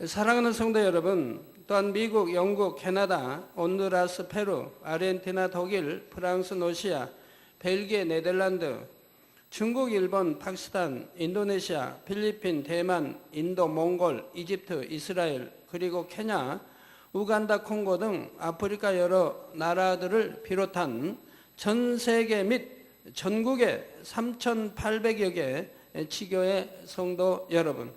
사랑하는 성도 여러분, 또한 미국, 영국, 캐나다, 온두라스, 페루, 아르헨티나, 독일, 프랑스, 러시아, 벨기에, 네덜란드, 중국, 일본, 파키스탄, 인도네시아, 필리핀, 대만, 인도, 몽골, 이집트, 이스라엘, 그리고 케냐, 우간다, 콩고 등 아프리카 여러 나라들을 비롯한 전 세계 및 전국의 3,800여 개 지교의 성도 여러분,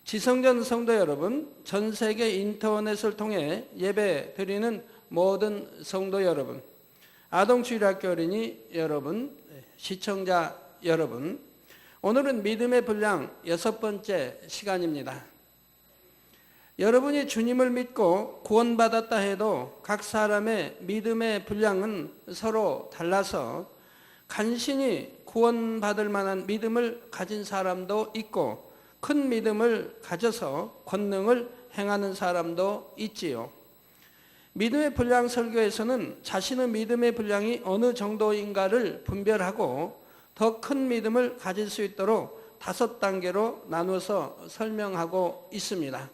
지성전 성도 여러분, 전 세계 인터넷을 통해 예배 드리는 모든 성도 여러분, 아동주일학교 어린이 여러분, 시청자 여러분, 오늘은 믿음의 분량 6번째 시간입니다. 여러분이 주님을 믿고 구원받았다 해도 각 사람의 믿음의 분량은 서로 달라서 간신히 구원받을 만한 믿음을 가진 사람도 있고 큰 믿음을 가져서 권능을 행하는 사람도 있지요. 믿음의 분량 설교에서는 자신의 믿음의 분량이 어느 정도인가를 분별하고 더 큰 믿음을 가질 수 있도록 5단계로 나누어서 설명하고 있습니다.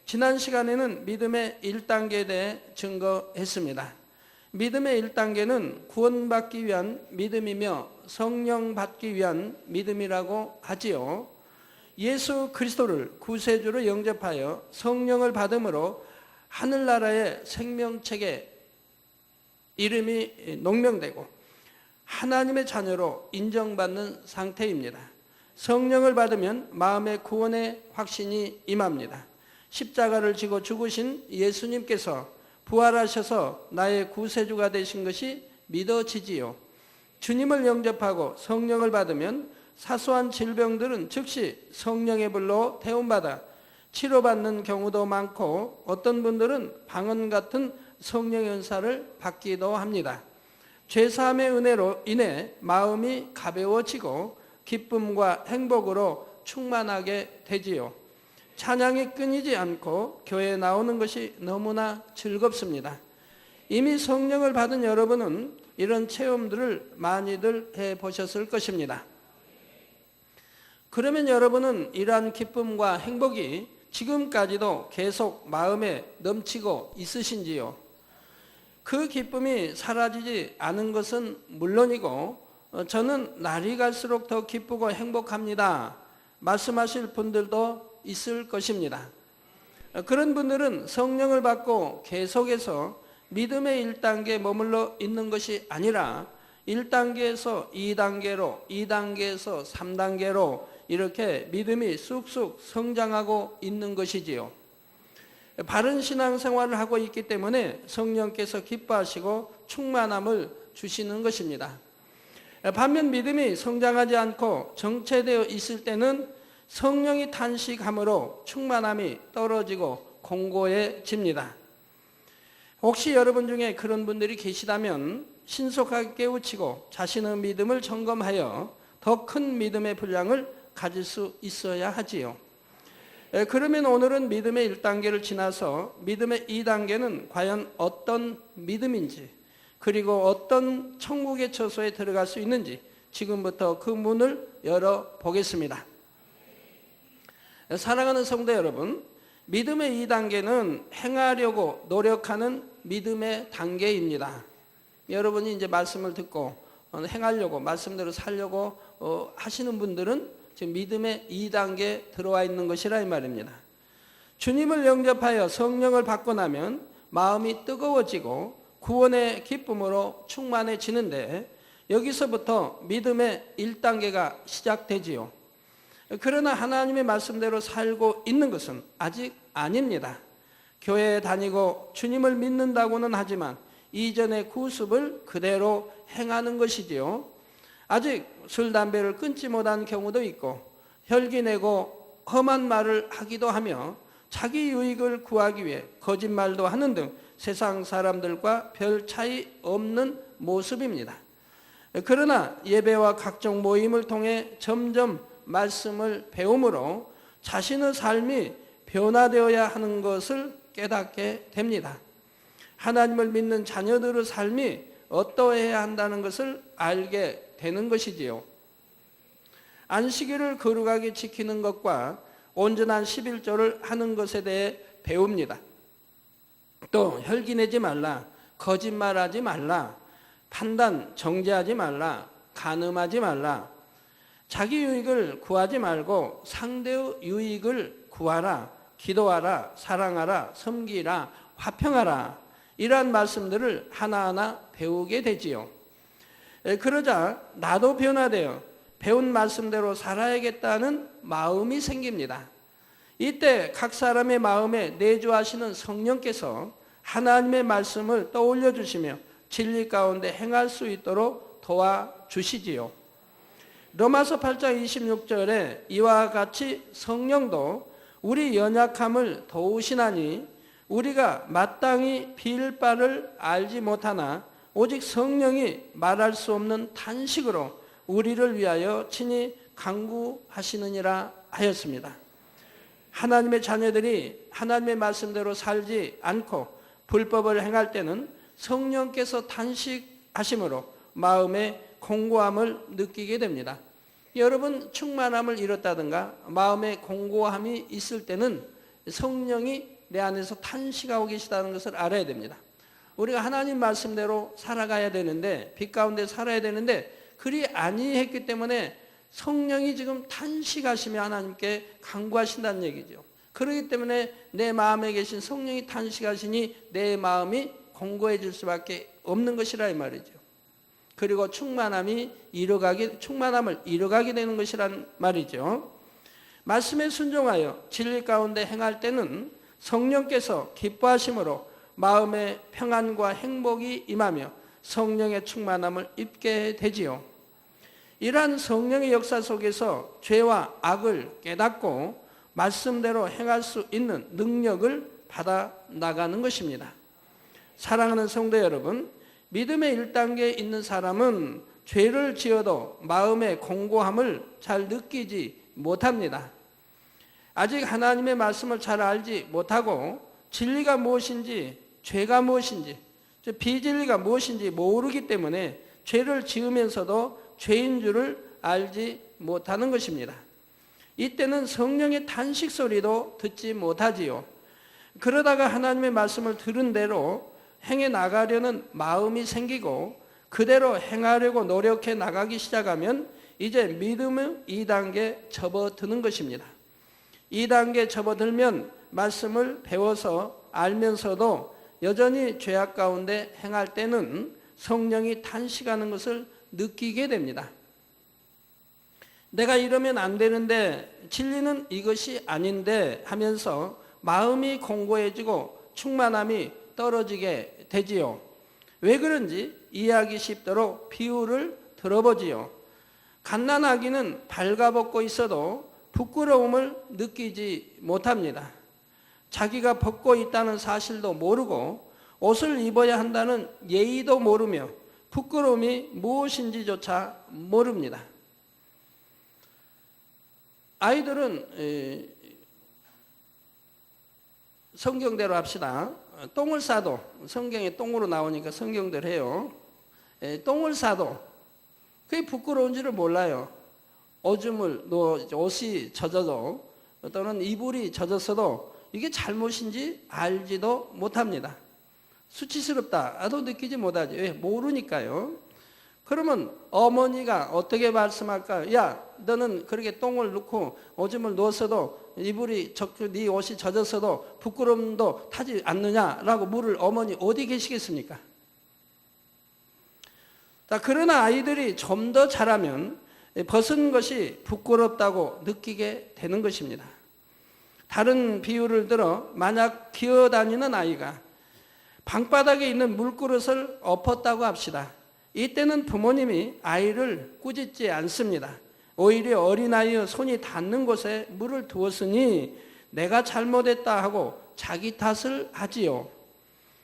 지난 시간에는 믿음의 1단계에 대해 증거했습니다. 믿음의 1단계는 구원받기 위한 믿음이며 성령 받기 위한 믿음이라고 하지요. 예수 그리스도를 구세주로 영접하여 성령을 받음으로 하늘나라의 생명책에 이름이 농명되고 하나님의 자녀로 인정받는 상태입니다. 성령을 받으면 마음의 구원의 확신이 임합니다. 십자가를 지고 죽으신 예수님께서 부활하셔서 나의 구세주가 되신 것이 믿어지지요. 주님을 영접하고 성령을 받으면 사소한 질병들은 즉시 성령의 불로 태움받아 치료받는 경우도 많고 어떤 분들은 방언 같은 성령의 은사를 받기도 합니다. 죄사함의 은혜로 인해 마음이 가벼워지고 기쁨과 행복으로 충만하게 되지요. 찬양이 끊이지 않고 교회에 나오는 것이 너무나 즐겁습니다. 이미 성령을 받은 여러분은 이런 체험들을 많이들 해보셨을 것입니다. 그러면 여러분은 이러한 기쁨과 행복이 지금까지도 계속 마음에 넘치고 있으신지요? 그 기쁨이 사라지지 않은 것은 물론이고 저는 날이 갈수록 더 기쁘고 행복합니다 말씀하실 분들도 있을 것입니다. 그런 분들은 성령을 받고 계속해서 믿음의 1단계에 머물러 있는 것이 아니라 1단계에서 2단계로, 2단계에서 3단계로 이렇게 믿음이 쑥쑥 성장하고 있는 것이지요. 바른 신앙생활을 하고 있기 때문에 성령께서 기뻐하시고 충만함을 주시는 것입니다. 반면 믿음이 성장하지 않고 정체되어 있을 때는 성령이 탄식함으로 충만함이 떨어지고 공고해집니다. 혹시 여러분 중에 그런 분들이 계시다면 신속하게 깨우치고 자신의 믿음을 점검하여 더 큰 믿음의 분량을 가질 수 있어야 하지요. 그러면 오늘은 믿음의 1단계를 지나서 믿음의 2단계는 과연 어떤 믿음인지 그리고 어떤 천국의 처소에 들어갈 수 있는지 지금부터 그 문을 열어보겠습니다. 사랑하는 성도 여러분, 믿음의 2단계는 행하려고 노력하는 믿음의 단계입니다. 여러분이 이제 말씀을 듣고 행하려고 말씀대로 살려고 하시는 분들은 지금 믿음의 2단계에 들어와 있는 것이라 이 말입니다. 주님을 영접하여 성령을 받고 나면 마음이 뜨거워지고 구원의 기쁨으로 충만해지는데 여기서부터 믿음의 1단계가 시작되지요. 그러나 하나님의 말씀대로 살고 있는 것은 아직 아닙니다. 교회에 다니고 주님을 믿는다고는 하지만 이전의 구습을 그대로 행하는 것이지요. 아직 술, 담배를 끊지 못한 경우도 있고 혈기내고 험한 말을 하기도 하며 자기 유익을 구하기 위해 거짓말도 하는 등 세상 사람들과 별 차이 없는 모습입니다. 그러나 예배와 각종 모임을 통해 점점 말씀을 배움으로 자신의 삶이 변화되어야 하는 것을 깨닫게 됩니다. 하나님을 믿는 자녀들의 삶이 어떠해야 한다는 것을 알게 되는 것이지요. 안식일을 거룩하게 지키는 것과 온전한 11조를 하는 것에 대해 배웁니다. 또 혈기내지 말라, 거짓말하지 말라, 판단 정죄하지 말라, 간음하지 말라, 자기 유익을 구하지 말고 상대의 유익을 구하라, 기도하라, 사랑하라, 섬기라, 화평하라, 이러한 말씀들을 하나하나 배우게 되지요. 그러자 나도 변화되어 배운 말씀대로 살아야겠다는 마음이 생깁니다. 이때 각 사람의 마음에 내주하시는 성령께서 하나님의 말씀을 떠올려 주시며 진리 가운데 행할 수 있도록 도와주시지요. 로마서 8장 26절에 이와 같이 성령도 우리 연약함을 도우시나니 우리가 마땅히 빌 바를 알지 못하나 오직 성령이 말할 수 없는 탄식으로 우리를 위하여 친히 간구하시느니라 하였습니다. 하나님의 자녀들이 하나님의 말씀대로 살지 않고 불법을 행할 때는 성령께서 탄식하심으로 마음에 공고함을 느끼게 됩니다. 여러분, 충만함을 잃었다든가 마음에 공고함이 있을 때는 성령이 내 안에서 탄식하고 계시다는 것을 알아야 됩니다. 우리가 하나님 말씀대로 살아가야 되는데, 빛 가운데 살아야 되는데 그리 아니했기 때문에 성령이 지금 탄식하시며 하나님께 간구하신다는 얘기죠. 그렇기 때문에 내 마음에 계신 성령이 탄식하시니 내 마음이 공고해질 수밖에 없는 것이라 이 말이죠. 그리고 충만함을 이뤄가게 되는 것이란 말이죠. 말씀에 순종하여 진리 가운데 행할 때는 성령께서 기뻐하심으로 마음의 평안과 행복이 임하며 성령의 충만함을 입게 되지요. 이러한 성령의 역사 속에서 죄와 악을 깨닫고 말씀대로 행할 수 있는 능력을 받아 나가는 것입니다. 사랑하는 성도 여러분, 믿음의 1단계에 있는 사람은 죄를 지어도 마음의 공고함을 잘 느끼지 못합니다. 아직 하나님의 말씀을 잘 알지 못하고 진리가 무엇인지, 죄가 무엇인지, 비진리가 무엇인지 모르기 때문에 죄를 지으면서도 죄인 줄을 알지 못하는 것입니다. 이때는 성령의 탄식 소리도 듣지 못하지요. 그러다가 하나님의 말씀을 들은 대로 행해 나가려는 마음이 생기고 그대로 행하려고 노력해 나가기 시작하면 이제 믿음의 2단계 접어드는 것입니다. 2단계 접어들면 말씀을 배워서 알면서도 여전히 죄악 가운데 행할 때는 성령이 탄식하는 것을 느끼게 됩니다. 내가 이러면 안 되는데, 진리는 이것이 아닌데 하면서 마음이 공고해지고 충만함이 떨어지게 되지요. 왜 그런지 이해하기 쉽도록 비유를 들어보지요. 갓난아기는 발가벗고 있어도 부끄러움을 느끼지 못합니다. 자기가 벗고 있다는 사실도 모르고 옷을 입어야 한다는 예의도 모르며 부끄러움이 무엇인지조차 모릅니다. 아이들은 성경대로 합시다. 똥을 싸도, 성경에 똥으로 나오니까 성경대로 해요. 똥을 싸도 그게 부끄러운지를 몰라요. 오줌을 옷이 젖어도 또는 이불이 젖었어도 이게 잘못인지 알지도 못합니다. 수치스럽다도 느끼지 못하지. 왜? 모르니까요. 그러면 어머니가 어떻게 말씀할까요? 야, 너는 그렇게 똥을 넣고 오줌을 넣었어도 이불이 네 옷이 젖었어도 부끄러움도 타지 않느냐라고 물을 어머니 어디 계시겠습니까? 그러나 아이들이 좀 더 자라면 벗은 것이 부끄럽다고 느끼게 되는 것입니다. 다른 비유를 들어 만약 기어다니는 아이가 방바닥에 있는 물그릇을 엎었다고 합시다. 이때는 부모님이 아이를 꾸짖지 않습니다. 오히려 어린아이의 손이 닿는 곳에 물을 두었으니 내가 잘못했다 하고 자기 탓을 하지요.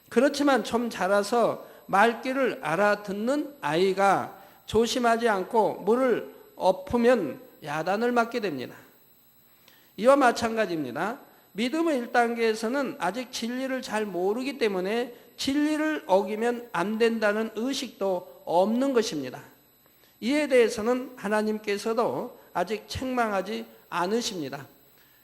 그렇지만 좀 자라서 말귀를 알아듣는 아이가 조심하지 않고 물을 엎으면 야단을 맞게 됩니다. 이와 마찬가지입니다. 믿음의 1단계에서는 아직 진리를 잘 모르기 때문에 진리를 어기면 안 된다는 의식도 없는 것입니다. 이에 대해서는 하나님께서도 아직 책망하지 않으십니다.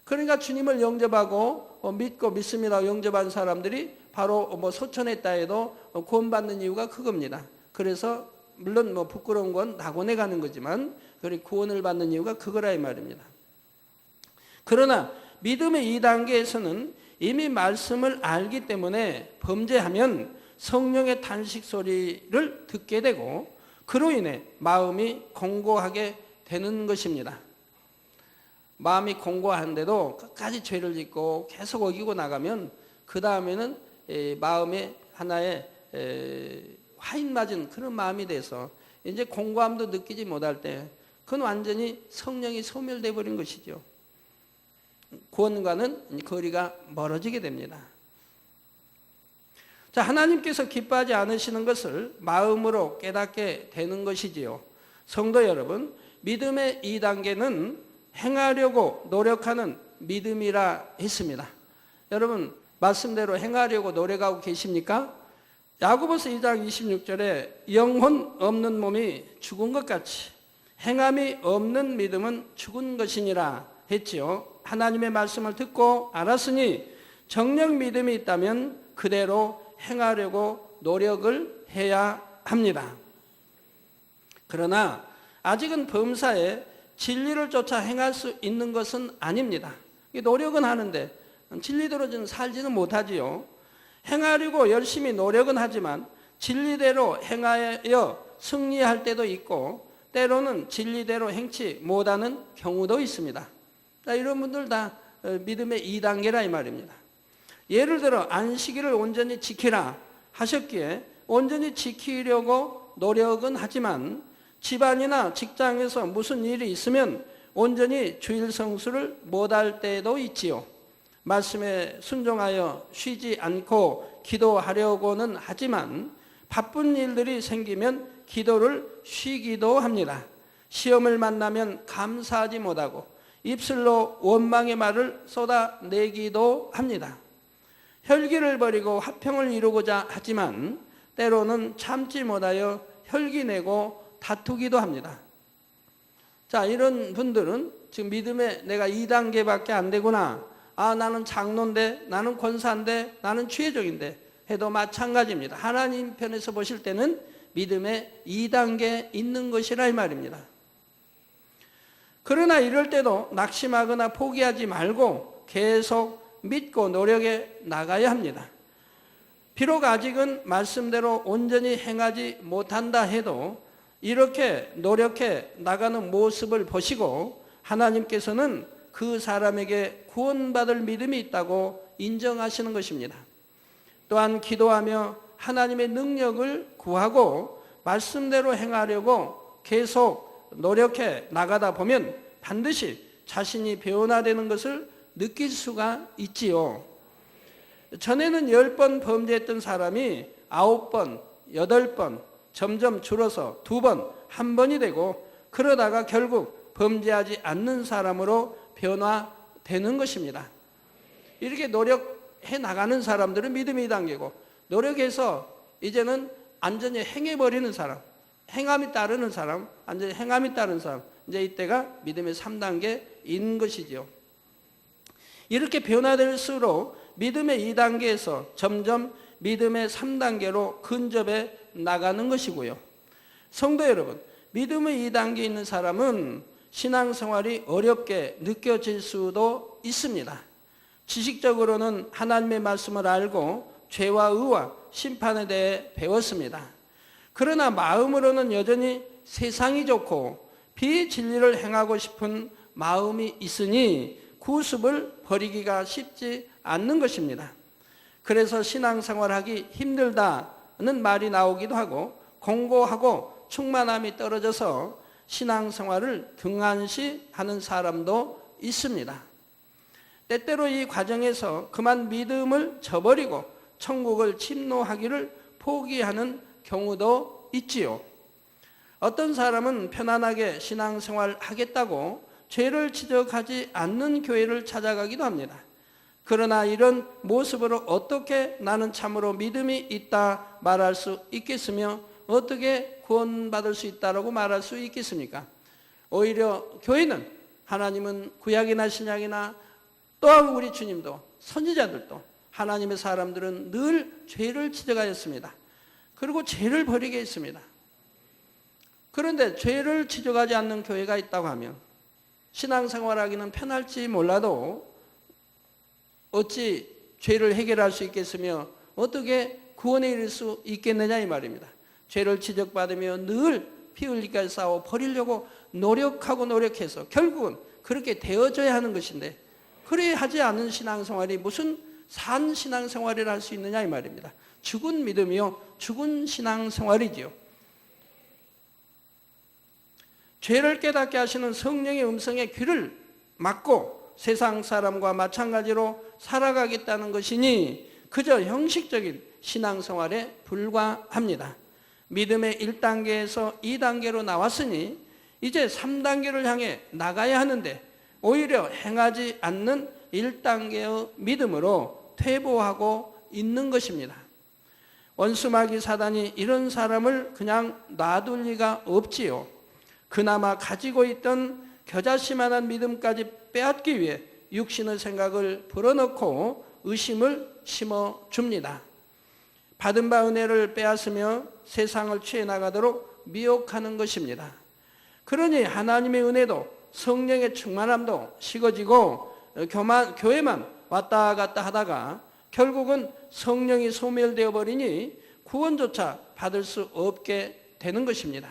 그러니까 주님을 영접하고 믿고 믿습니다 영접한 사람들이 바로 소천했다 해도 구원받는 이유가 그겁니다. 그래서 물론 부끄러운 건 낙원에 가는 거지만 구원을 받는 이유가 그거라 이 말입니다. 그러나 믿음의 2단계에서는 이미 말씀을 알기 때문에 범죄하면 성령의 탄식 소리를 듣게 되고 그로 인해 마음이 공고하게 되는 것입니다. 마음이 공고한데도 끝까지 죄를 짓고 계속 어기고 나가면 그 다음에는 마음에 하나의 화인 맞은 그런 마음이 돼서 이제 공고함도 느끼지 못할 때 그건 완전히 성령이 소멸돼 버린 것이죠. 구원과는 거리가 멀어지게 됩니다. 자, 하나님께서 기뻐하지 않으시는 것을 마음으로 깨닫게 되는 것이지요. 성도 여러분, 믿음의 2단계는 행하려고 노력하는 믿음이라 했습니다. 여러분, 말씀대로 행하려고 노력하고 계십니까? 야고보서 2장 26절에 영혼 없는 몸이 죽은 것 같이 행함이 없는 믿음은 죽은 것이니라 했지요. 하나님의 말씀을 듣고 알았으니 정녕 믿음이 있다면 그대로 행하려고 노력을 해야 합니다. 그러나 아직은 범사에 진리를 쫓아 행할 수 있는 것은 아닙니다. 노력은 하는데 진리대로 저는 살지는 못하지요. 행하려고 열심히 노력은 하지만 진리대로 행하여 승리할 때도 있고 때로는 진리대로 행치 못하는 경우도 있습니다. 이런 분들 다 믿음의 2단계라 이 말입니다. 예를 들어 안식일을 온전히 지키라 하셨기에 온전히 지키려고 노력은 하지만 집안이나 직장에서 무슨 일이 있으면 온전히 주일 성수를 못할 때도 있지요. 말씀에 순종하여 쉬지 않고 기도하려고는 하지만 바쁜 일들이 생기면 기도를 쉬기도 합니다. 시험을 만나면 감사하지 못하고 입술로 원망의 말을 쏟아내기도 합니다. 혈기를 버리고 화평을 이루고자 하지만 때로는 참지 못하여 혈기내고 다투기도 합니다. 자, 이런 분들은 지금 믿음에 내가 2단계밖에 안 되구나. 나는 장로인데, 나는 권사인데, 나는 취해종인데 해도 마찬가지입니다. 하나님 편에서 보실 때는 믿음의 2단계에 있는 것이라 이 말입니다. 그러나 이럴 때도 낙심하거나 포기하지 말고 계속 믿고 노력해 나가야 합니다. 비록 아직은 말씀대로 온전히 행하지 못한다 해도 이렇게 노력해 나가는 모습을 보시고 하나님께서는 그 사람에게 구원받을 믿음이 있다고 인정하시는 것입니다. 또한 기도하며 하나님의 능력을 구하고 말씀대로 행하려고 계속 노력해 나가다 보면 반드시 자신이 변화되는 것을 느낄 수가 있지요. 전에는 10번 범죄했던 사람이 9번, 8번 점점 줄어서 2번, 1번이 되고 그러다가 결국 범죄하지 않는 사람으로 변화되는 것입니다. 이렇게 노력해 나가는 사람들은 믿음의 2단계고 노력해서 이제는 완전히 행해버리는 사람, 행함이 따르는 사람, 완전히 행함이 따르는 사람, 이제 이때가 믿음의 3단계인 것이죠. 이렇게 변화될수록 믿음의 2단계에서 점점 믿음의 3단계로 근접해 나가는 것이고요. 성도 여러분, 믿음의 2단계에 있는 사람은 신앙생활이 어렵게 느껴질 수도 있습니다. 지식적으로는 하나님의 말씀을 알고 죄와 의와 심판에 대해 배웠습니다. 그러나 마음으로는 여전히 세상이 좋고 비진리를 행하고 싶은 마음이 있으니 구습을 버리기가 쉽지 않는 것입니다. 그래서 신앙생활하기 힘들다는 말이 나오기도 하고 공고하고 충만함이 떨어져서 신앙생활을 등한시하는 사람도 있습니다. 때때로 이 과정에서 그만 믿음을 저버리고 천국을 침노하기를 포기하는 경우도 있지요. 어떤 사람은 편안하게 신앙생활 하겠다고 죄를 지적하지 않는 교회를 찾아가기도 합니다. 그러나 이런 모습으로 어떻게 나는 참으로 믿음이 있다 말할 수 있겠으며 어떻게 구원받을 수 있다라고 말할 수 있겠습니까? 오히려 교회는 하나님은 구약이나 신약이나 또한 우리 주님도 선지자들도 하나님의 사람들은 늘 죄를 지적하였습니다. 그리고 죄를 버리게 했습니다. 그런데 죄를 지적하지 않는 교회가 있다고 하면 신앙생활하기는 편할지 몰라도 어찌 죄를 해결할 수 있겠으며 어떻게 구원에 이를 수 있겠느냐 이 말입니다. 죄를 지적받으며 늘 피 흘리기까지 싸워 버리려고 노력해서 결국은 그렇게 되어져야 하는 것인데 그래 하지 않은 신앙생활이 무슨 산 신앙생활을 할 수 있느냐 이 말입니다. 죽은 믿음이요 죽은 신앙생활이지요. 죄를 깨닫게 하시는 성령의 음성에 귀를 막고 세상 사람과 마찬가지로 살아가겠다는 것이니 그저 형식적인 신앙생활에 불과합니다. 믿음의 1단계에서 2단계로 나왔으니 이제 3단계를 향해 나가야 하는데 오히려 행하지 않는 1단계의 믿음으로 퇴보하고 있는 것입니다. 원수마귀 사단이 이런 사람을 그냥 놔둘 리가 없지요. 그나마 가지고 있던 겨자씨만한 믿음까지 빼앗기 위해 육신의 생각을 불어넣고 의심을 심어줍니다. 받은 바 은혜를 빼앗으며 세상을 취해 나가도록 미혹하는 것입니다. 그러니 하나님의 은혜도 성령의 충만함도 식어지고 교회만 왔다 갔다 하다가 결국은 성령이 소멸되어 버리니 구원조차 받을 수 없게 되는 것입니다.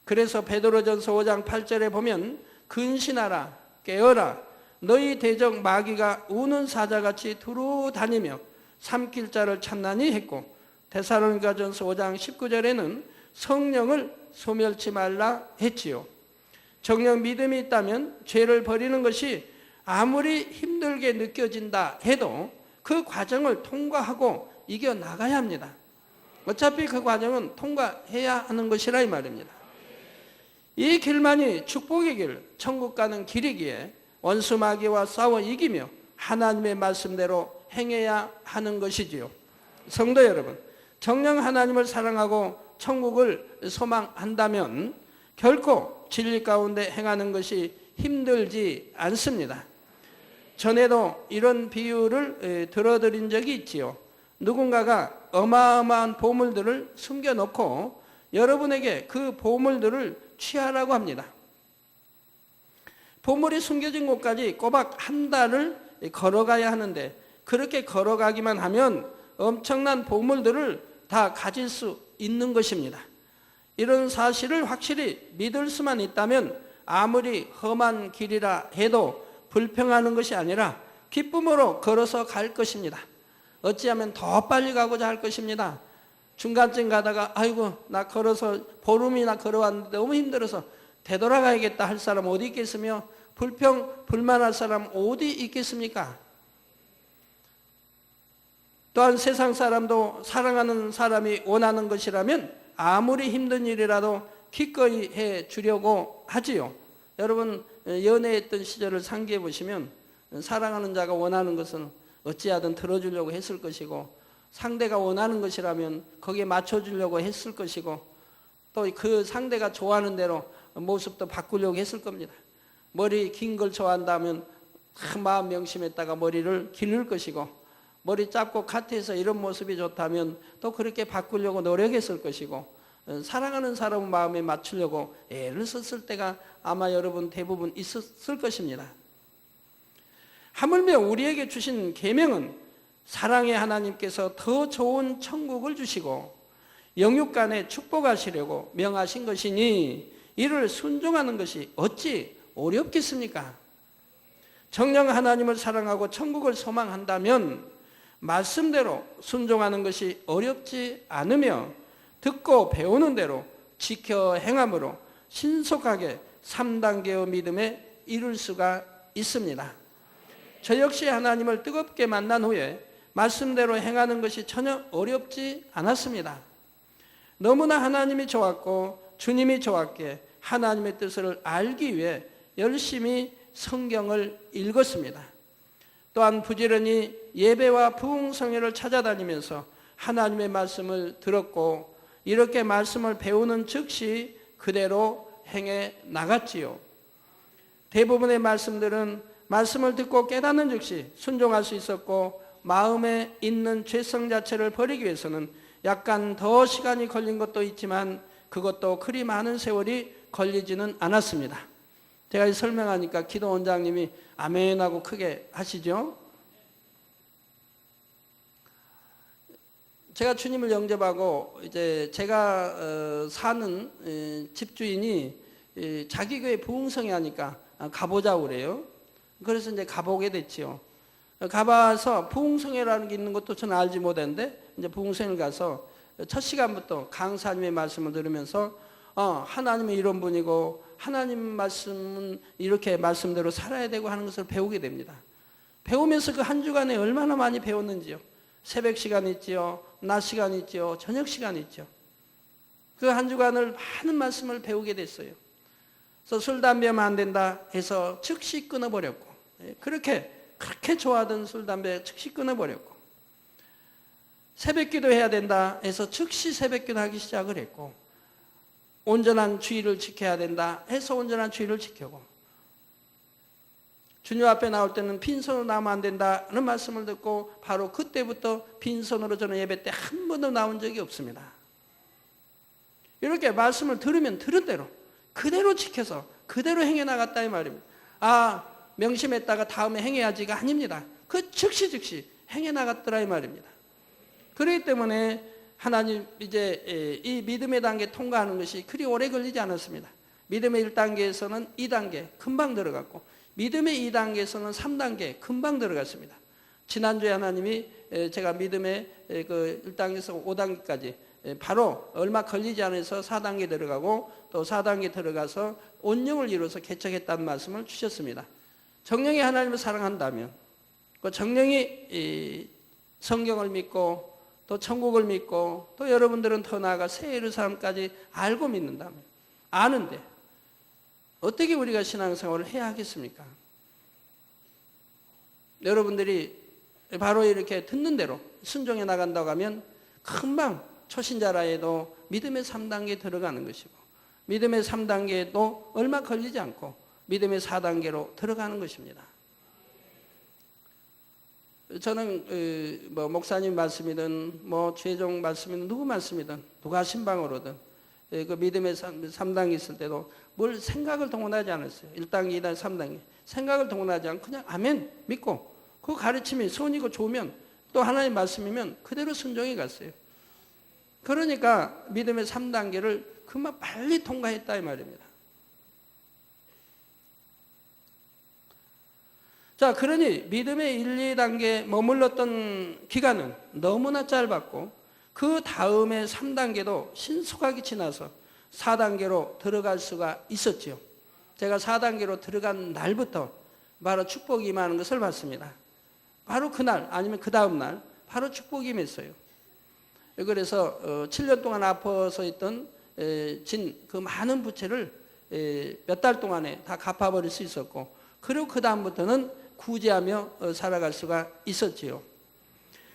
그래서 베드로전서 5장 8절에 보면 근신하라 깨어라 너희 대적 마귀가 우는 사자같이 두루 다니며 삼킬 자를 찾나니 했고 데살로니가전서 5장 19절에는 성령을 소멸치 말라 했지요. 정녕 믿음이 있다면 죄를 버리는 것이 아무리 힘들게 느껴진다 해도 그 과정을 통과하고 이겨나가야 합니다. 어차피 그 과정은 통과해야 하는 것이라 이 말입니다. 이 길만이 축복의 길, 천국 가는 길이기에 원수 마귀와 싸워 이기며 하나님의 말씀대로 행해야 하는 것이지요. 성도 여러분, 정녕 하나님을 사랑하고 천국을 소망한다면 결코 진리 가운데 행하는 것이 힘들지 않습니다. 전에도 이런 비유를 들어드린 적이 있지요. 누군가가 어마어마한 보물들을 숨겨놓고 여러분에게 그 보물들을 취하라고 합니다. 보물이 숨겨진 곳까지 꼬박 한 달을 걸어가야 하는데 그렇게 걸어가기만 하면 엄청난 보물들을 다 가질 수 있는 것입니다. 이런 사실을 확실히 믿을 수만 있다면 아무리 험한 길이라 해도 불평하는 것이 아니라 기쁨으로 걸어서 갈 것입니다. 어찌하면 더 빨리 가고자 할 것입니다. 중간쯤 가다가 아이고 나 걸어서 보름이나 걸어왔는데 너무 힘들어서 되돌아가야겠다 할 사람 어디 있겠으며 불만할 사람 어디 있겠습니까? 또한 세상 사람도 사랑하는 사람이 원하는 것이라면 아무리 힘든 일이라도 기꺼이 해 주려고 하지요. 여러분 연애했던 시절을 상기해 보시면 사랑하는 자가 원하는 것은 어찌하든 들어주려고 했을 것이고 상대가 원하는 것이라면 거기에 맞춰주려고 했을 것이고 또 그 상대가 좋아하는 대로 모습도 바꾸려고 했을 겁니다. 머리 긴 걸 좋아한다면 마음 명심했다가 머리를 기를 것이고 머리 짧고 카트해서 이런 모습이 좋다면 또 그렇게 바꾸려고 노력했을 것이고 사랑하는 사람의 마음에 맞추려고 애를 썼을 때가 아마 여러분 대부분 있었을 것입니다. 하물며 우리에게 주신 계명은 사랑의 하나님께서 더 좋은 천국을 주시고 영육간에 축복하시려고 명하신 것이니 이를 순종하는 것이 어찌 어렵겠습니까? 정녕 하나님을 사랑하고 천국을 소망한다면 말씀대로 순종하는 것이 어렵지 않으며 듣고 배우는 대로 지켜 행함으로 신속하게 3단계의 믿음에 이룰 수가 있습니다. 저 역시 하나님을 뜨겁게 만난 후에 말씀대로 행하는 것이 전혀 어렵지 않았습니다. 너무나 하나님이 좋았고 주님이 좋았기에 하나님의 뜻을 알기 위해 열심히 성경을 읽었습니다. 또한 부지런히 예배와 부흥성회를 찾아다니면서 하나님의 말씀을 들었고 이렇게 말씀을 배우는 즉시 그대로 행해 나갔지요. 대부분의 말씀들은 말씀을 듣고 깨닫는 즉시 순종할 수 있었고, 마음에 있는 죄성 자체를 버리기 위해서는 약간 더 시간이 걸린 것도 있지만 그것도 그리 많은 세월이 걸리지는 않았습니다. 제가 설명하니까 기도 원장님이 아멘 하고 크게 하시죠. 제가 주님을 영접하고 이제 제가 사는 집주인이 자기 교회 부흥성에 하니까 가보자고 그래요. 그래서 이제 가보게 됐지요. 가봐서 부흥성회라는 게 있는 것도 저는 알지 못했는데, 이제 부흥성회를 가서 첫 시간부터 강사님의 말씀을 들으면서 하나님은 이런 분이고 하나님 말씀은 이렇게 말씀대로 살아야 되고 하는 것을 배우게 됩니다. 배우면서 그 한 주간에 얼마나 많이 배웠는지요. 새벽 시간 있지요, 낮 시간 있지요, 저녁 시간 있죠. 그 한 주간을 많은 말씀을 배우게 됐어요. 그래서 술, 담배 하면 안 된다 해서 즉시 끊어버렸고, 그렇게 좋아하던 술, 담배 즉시 끊어버렸고, 새벽 기도 해야 된다 해서 즉시 새벽 기도 하기 시작을 했고, 온전한 주의를 지켜야 된다 해서 온전한 주의를 지키고, 주님 앞에 나올 때는 빈손으로 나오면 안 된다는 말씀을 듣고 바로 그때부터 빈손으로 저는 예배 때 한 번도 나온 적이 없습니다. 이렇게 말씀을 들으면 들은 대로 그대로 지켜서 그대로 행해 나갔다 이 말입니다. 명심했다가 다음에 행해야지가 아닙니다. 그 즉시 행해 나갔더라 이 말입니다. 그렇기 때문에 하나님 이제 이 믿음의 단계 통과하는 것이 그리 오래 걸리지 않았습니다. 믿음의 1단계에서는 2단계 금방 들어갔고, 믿음의 2단계에서는 3단계 금방 들어갔습니다. 지난주에 하나님이 제가 믿음의 그 1단계에서 5단계까지 바로 얼마 걸리지 않아서 4단계 들어가고, 또 4단계 들어가서 온영을 이루어서 개척했다는 말씀을 주셨습니다. 정령이 하나님을 사랑한다면, 그 정령이 성경을 믿고 또 천국을 믿고, 또 여러분들은 더 나아가 새 예루살렘까지 알고 믿는다면, 아는데 어떻게 우리가 신앙생활을 해야 하겠습니까? 여러분들이 바로 이렇게 듣는 대로 순종해 나간다고 하면 금방 초신자라 해도 믿음의 3단계에 들어가는 것이고, 믿음의 3단계에도 얼마 걸리지 않고 믿음의 4단계로 들어가는 것입니다. 저는 목사님 말씀이든 최종 말씀이든 누구 말씀이든 누가 신방으로든 그 믿음의 3단계 있을 때도 뭘 생각을 동원하지 않았어요. 1단계, 2단계, 3단계 생각을 동원하지 않고 그냥 아멘 믿고, 그 가르침이 선이고 좋으면 또 하나님 말씀이면 그대로 순종해 갔어요. 그러니까 믿음의 3단계를 그만 빨리 통과했다 이 말입니다. 자, 그러니 믿음의 1, 2단계에 머물렀던 기간은 너무나 짧았고, 그 다음에 3단계도 신속하게 지나서 4단계로 들어갈 수가 있었지요. 제가 4단계로 들어간 날부터 바로 축복이 임하는 것을 봤습니다. 바로 그날 아니면 그 다음 날 바로 축복이 임했어요. 그래서 7년 동안 아파서 있던 그 많은 부채를 몇 달 동안에 다 갚아버릴 수 있었고, 그리고 그 다음부터는 구제하며 살아갈 수가 있었지요.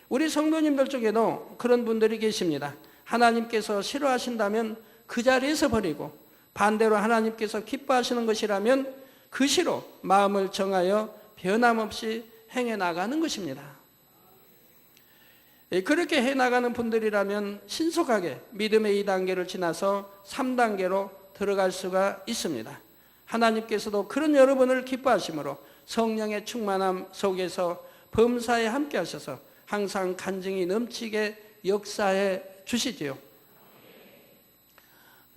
우리 성도님들 중에도 그런 분들이 계십니다. 하나님께서 싫어하신다면 그 자리에서 버리고, 반대로 하나님께서 기뻐하시는 것이라면 그 시로 마음을 정하여 변함없이 행해 나가는 것입니다. 그렇게 해나가는 분들이라면 신속하게 믿음의 2단계를 지나서 3단계로 들어갈 수가 있습니다. 하나님께서도 그런 여러분을 기뻐하심으로 성령의 충만함 속에서 범사에 함께 하셔서 항상 간증이 넘치게 역사해 주시지요.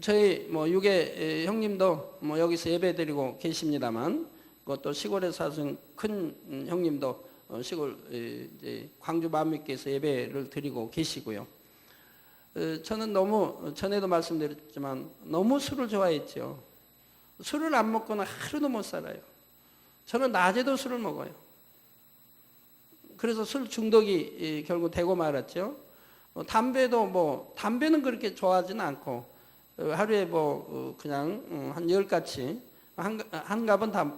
저희 유괴 형님도 여기서 예배 드리고 계십니다만, 그것도 시골에 사는 큰 형님도 시골 이제 광주 마음교회에서 예배를 드리고 계시고요. 저는 너무 전에도 말씀드렸지만 너무 술을 좋아했죠. 술을 안 먹고는 하루도 못 살아요. 저는 낮에도 술을 먹어요. 그래서 술 중독이 결국 되고 말았죠. 담배도 담배는 그렇게 좋아하지는 않고 하루에 그냥 한 10가지 한 갑은 다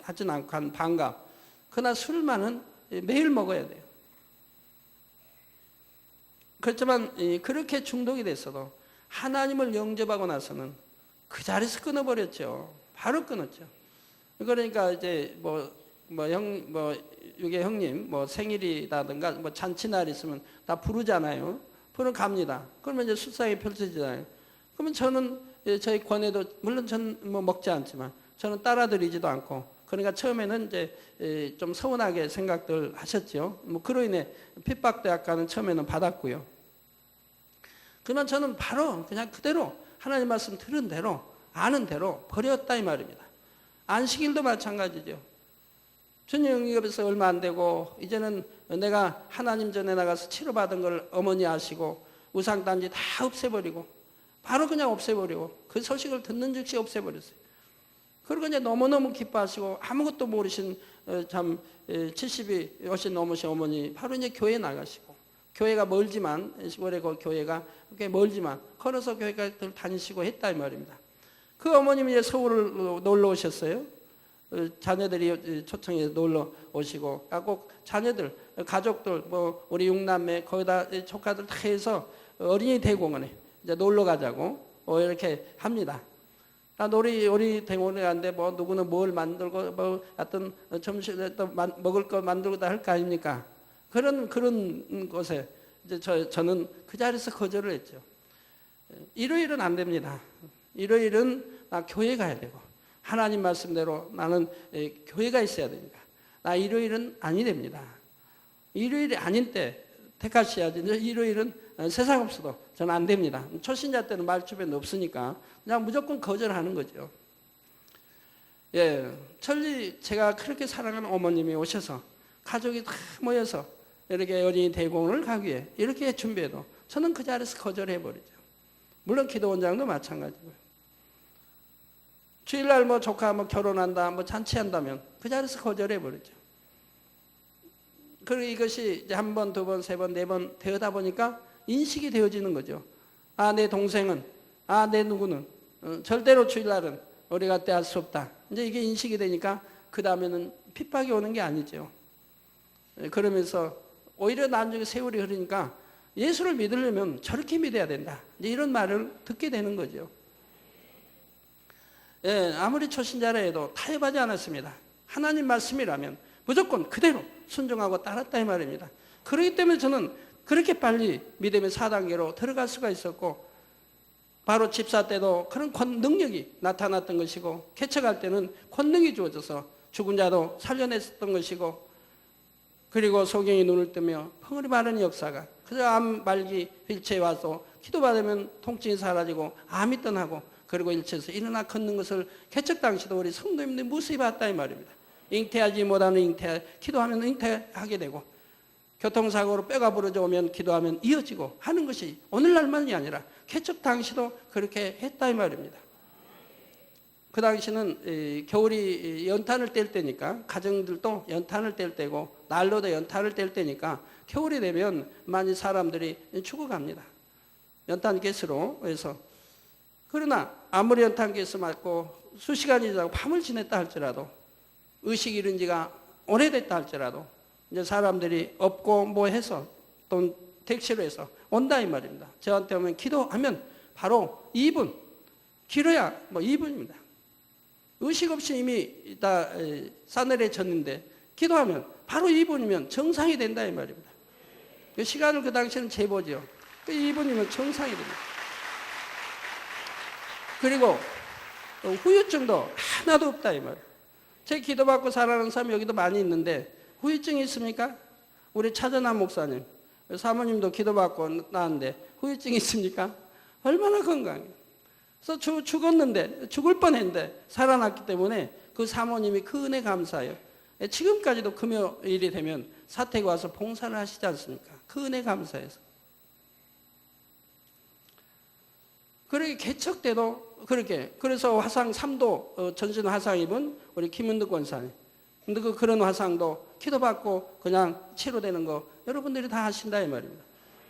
하진 않고 한 반갑. 그러나 술만은 매일 먹어야 돼요. 그렇지만 그렇게 중독이 됐어도 하나님을 영접하고 나서는 그 자리에서 끊어버렸죠. 바로 끊었죠. 그러니까 이제 이게 형님 생일이라든가 잔치날 있으면 다 부르잖아요. 부르러 갑니다. 그러면 이제 술상이 펼쳐지잖아요. 그러면 저는 저희 권해도 물론 저는 먹지 않지만 저는 따라드리지도 않고, 그러니까 처음에는 이제 좀 서운하게 생각들 하셨죠. 그로 인해 핍박도 약간은 처음에는 받았고요. 그러나 저는 바로 그냥 그대로 하나님 말씀 들은 대로 아는 대로 버렸다 이 말입니다. 안식일도 마찬가지죠. 주님 영접해서 얼마 안 되고 이제는 내가 하나님 전에 나가서 치료받은 걸 어머니 아시고 우상단지 다 없애버리고 바로 그냥 없애버리고 그 소식을 듣는 즉시 없애버렸어요. 그리고 이제 너무너무 기뻐하시고 아무것도 모르신 참 70이 훨씬 넘으신 어머니 바로 이제 교회 나가시고, 교회가 멀지만 시골에 그 교회가 꽤 멀지만 걸어서 교회까지 다니시고 했다 이 말입니다. 그 어머님이 이제 서울을 놀러 오셨어요. 자녀들이 초청해서 놀러 오시고, 꼭 자녀들, 가족들, 우리 육남매, 거기다 조카들 다 해서 어린이 대공원에 이제 놀러 가자고 이렇게 합니다. 우리 대공원에 갔는데 누구는 뭘 만들고 하여튼 점심에 또 먹을 거 만들고 다 할 거 아닙니까? 그런 곳에 이제 저는 그 자리에서 거절을 했죠. 일요일은 안 됩니다. 일요일은 나 교회 가야 되고 하나님 말씀대로 나는 교회가 있어야 되니까 나 일요일은 아니 됩니다. 일요일이 아닌 때 택하셔야지. 일요일은 세상 없어도 저는 안 됩니다. 초신자 때는 말 주변에 없으니까 그냥 무조건 거절하는 거죠. 천리 제가 그렇게 사랑하는 어머님이 오셔서 가족이 다 모여서 이렇게 어린이 대공원을 가기 위해 이렇게 준비해도 저는 그 자리에서 거절해버리죠. 물론 기도원장도 마찬가지고요. 주일날 조카 결혼한다, 잔치한다면 그 자리에서 거절해버리죠. 그리고 이것이 이제 한 번, 두 번, 세 번, 네 번 되다 보니까 인식이 되어지는 거죠. 내 동생은, 내 누구는 절대로 주일날은 우리가 떼할 수 없다. 이제 이게 인식이 되니까 그 다음에는 핍박이 오는 게 아니죠. 그러면서 오히려 나중에 세월이 흐르니까 예수를 믿으려면 저렇게 믿어야 된다. 이제 이런 말을 듣게 되는 거죠. 아무리 초신자라 해도 타협하지 않았습니다. 하나님 말씀이라면 무조건 그대로 순종하고 따랐다 이 말입니다. 그렇기 때문에 저는 그렇게 빨리 믿음의 4단계로 들어갈 수가 있었고, 바로 집사 때도 그런 능력이 나타났던 것이고, 개척할 때는 권능이 주어져서 죽은 자도 살려냈었던 것이고, 그리고 소경이 눈을 뜨며 펑어리 마르는 역사가, 그저 암 말기 일체에 와서 기도받으면 통증이 사라지고 암이 떠나고, 그리고 일체에서 일어나 걷는 것을 개척 당시도 우리 성도님들이 무수히 봤다 이 말입니다. 잉태하지 못하는 기도하면 잉태하게 되고, 교통사고로 뼈가 부러져 오면 기도하면 이어지고 하는 것이 오늘날만이 아니라 개척 당시도 그렇게 했다 이 말입니다. 그 당시는 겨울이 연탄을 뗄 때니까, 가정들도 연탄을 뗄 때고 난로도 연탄을 뗄 때니까 겨울이 되면 많이 사람들이 죽어갑니다. 연탄가스로 해서. 그러나 아무리 연탄가스 맞고 수시간이 지나고 밤을 지냈다 할지라도, 의식 잃은 지가 오래됐다 할지라도 이제 사람들이 없고 해서 또 택시로 해서 온다 이 말입니다. 저한테 오면 기도하면 바로 2분, 길어야 2분입니다. 의식 없이 이미 다 싸늘해졌는데 기도하면 바로 2분이면 정상이 된다 이 말입니다. 그 시간을 그 당시에는 재보죠. 그 2분이면 정상이 됩니다. 그리고 후유증도 하나도 없다 이 말이에요. 제 기도받고 살아가는 사람이 여기도 많이 있는데 후유증이 있습니까? 우리 차전한 목사님, 사모님도 기도받고 나왔는데 후유증이 있습니까? 얼마나 건강해요. 그래서 죽었는데, 죽을 뻔했는데 살아났기 때문에 그 사모님이 그 은혜 감사해요. 지금까지도 금요일이 되면 사택에 와서 봉사를 하시지 않습니까? 그 은혜 감사해서. 그렇게 개척 때도 그렇게, 그래서 화상 3도 전신 화상 입은 우리 김은득 권사님, 근데 그런 화상도 기도받고 그냥 치료되는 거 여러분들이 다 하신다 이 말입니다.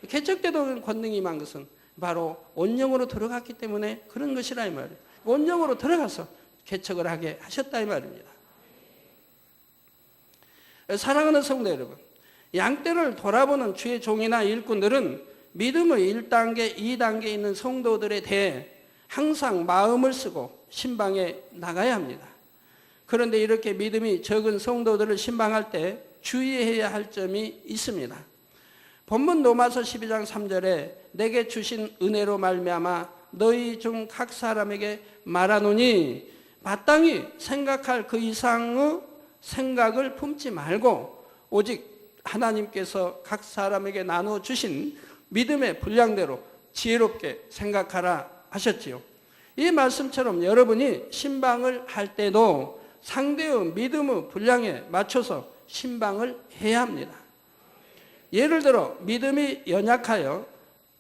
개척 때도 권능이 임한 것은 바로 온영으로 들어갔기 때문에 그런 것이라 이 말이에요. 온영으로 들어가서 개척을 하게 하셨다 이 말입니다. 사랑하는 성도 여러분, 양떼를 돌아보는 주의 종이나 일꾼들은 믿음의 1단계, 2단계에 있는 성도들에 대해 항상 마음을 쓰고 신방에 나가야 합니다. 그런데 이렇게 믿음이 적은 성도들을 신방할 때 주의해야 할 점이 있습니다. 본문 로마서 12장 3절에 내게 주신 은혜로 말미암아 너희 중 각 사람에게 말하노니 마땅히 생각할 그 이상의 생각을 품지 말고 오직 하나님께서 각 사람에게 나누어 주신 믿음의 분량대로 지혜롭게 생각하라 하셨지요. 이 말씀처럼 여러분이 신방을 할 때도 상대의 믿음의 분량에 맞춰서 신방을 해야 합니다. 예를 들어 믿음이 연약하여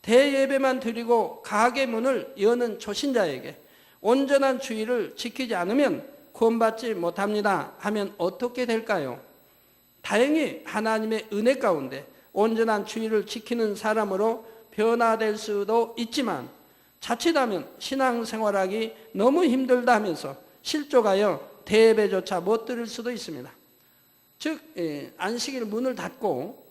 대예배만 드리고 가게 문을 여는 초신자에게 온전한 주의를 지키지 않으면 구원받지 못합니다 하면 어떻게 될까요? 다행히 하나님의 은혜 가운데 온전한 주의를 지키는 사람으로 변화될 수도 있지만 자칫하면 신앙생활하기 너무 힘들다 하면서 실족하여 대예배조차 못 드릴 수도 있습니다. 즉 안식일 문을 닫고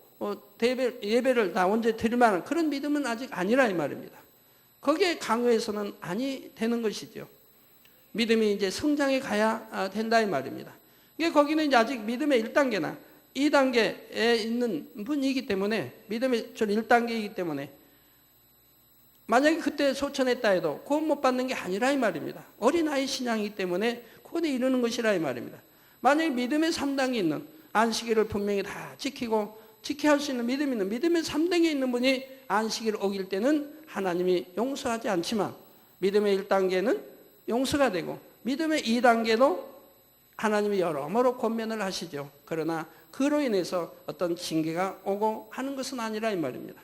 예배를 다 언제 드릴 만한 그런 믿음은 아직 아니라 이 말입니다. 거기에 강요해서는 아니 되는 것이죠. 믿음이 이제 성장해 가야 된다 이 말입니다. 이게 거기는 이제 아직 믿음의 1단계나 2단계에 있는 분이기 때문에 믿음의 1단계이기 때문에 만약에 그때 소천했다 해도 구원 못 받는 게 아니라 이 말입니다. 어린아이 신앙이기 때문에 구원에 이르는 것이라 이 말입니다. 만약에 믿음의 3단계 있는 안식일을 분명히 다 지켜야 할 수 있는 믿음이 있는 믿음의 3단계에 있는 분이 안식일을 어길 때는 하나님이 용서하지 않지만 믿음의 1단계는 용서가 되고 믿음의 2단계도 하나님이 여러모로 권면을 하시죠. 그러나 그로 인해서 어떤 징계가 오고 하는 것은 아니라 이 말입니다.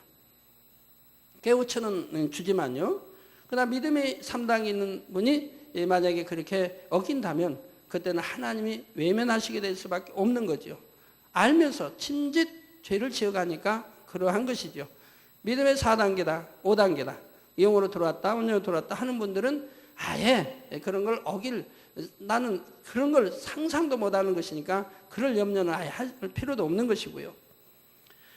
깨우쳐는 주지만요. 그러나 믿음의 3단계 있는 분이 만약에 그렇게 어긴다면 그때는 하나님이 외면하시게 될 수밖에 없는 거죠. 알면서 진짓 죄를 지어가니까 그러한 것이죠. 믿음의 4단계다, 5단계다. 영으로 들어왔다, 온유로 들어왔다 하는 분들은 아예 그런 걸 나는 그런 걸 상상도 못하는 것이니까 그럴 염려는 아예 할 필요도 없는 것이고요.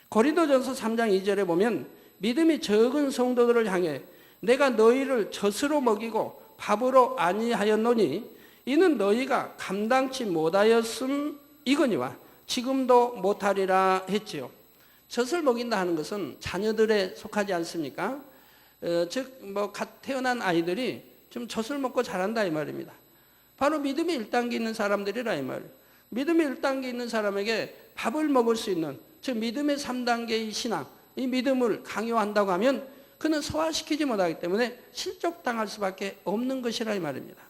고린도전서 3장 2절에 보면 믿음이 적은 성도들을 향해 내가 너희를 젖으로 먹이고 밥으로 아니하였노니 이는 너희가 감당치 못하였음이거니와 지금도 못하리라 했지요. 젖을 먹인다 하는 것은 자녀들에 속하지 않습니까? 즉 갓 태어난 아이들이 좀 젖을 먹고 자란다 이 말입니다. 바로 믿음의 1단계 있는 사람들이라 이 말이에요. 믿음의 1단계 있는 사람에게 밥을 먹을 수 있는 즉 믿음의 3단계의 신앙 이 믿음을 강요한다고 하면 그는 소화시키지 못하기 때문에 실족당할 수밖에 없는 것이라 이 말입니다.